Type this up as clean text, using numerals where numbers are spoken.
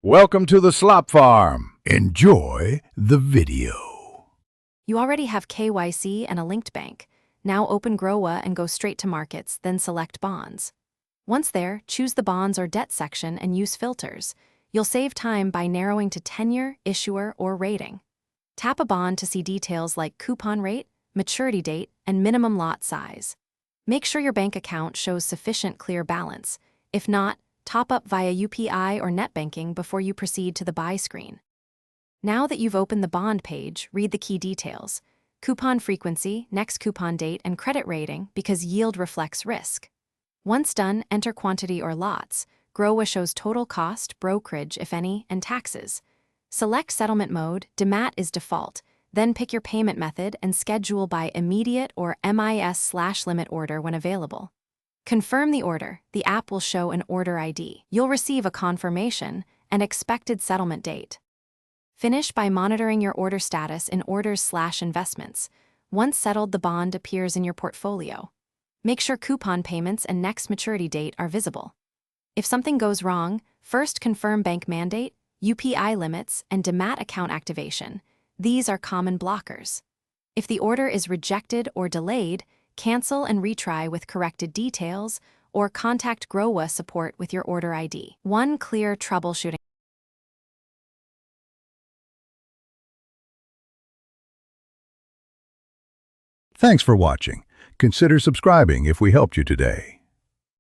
Welcome to the slop farm. Enjoy the video. You already have KYC and a linked bank. Now open Groww and go straight to markets, then select bonds. Once there, choose the bonds or debt section and use filters. You'll save time by narrowing to tenure, issuer, or rating. Tap a bond to see details like coupon rate, maturity date, and minimum lot size. Make sure your bank account shows sufficient clear balance. If not, top up via UPI or net banking before you proceed to the buy screen. Now that you've opened the bond page, read the key details: coupon frequency, next coupon date, and credit rating, because yield reflects risk. Once done, enter quantity or lots. Groww shows total cost, brokerage, if any, and taxes. Select settlement mode, DMAT is default, then pick your payment method and schedule by immediate or MIS/limit order when available. Confirm the order. The app will show an order ID. You'll receive a confirmation and expected settlement date. Finish by monitoring your order status in orders/investments. Once settled, the bond appears in your portfolio. Make sure coupon payments and next maturity date are visible. If something goes wrong, first confirm bank mandate, UPI limits, and DMAT account activation. These are common blockers. If the order is rejected or delayed, cancel and retry with corrected details, or contact Groww support with your order ID. One clear troubleshooting. Thanks for watching. Consider subscribing if we helped you today.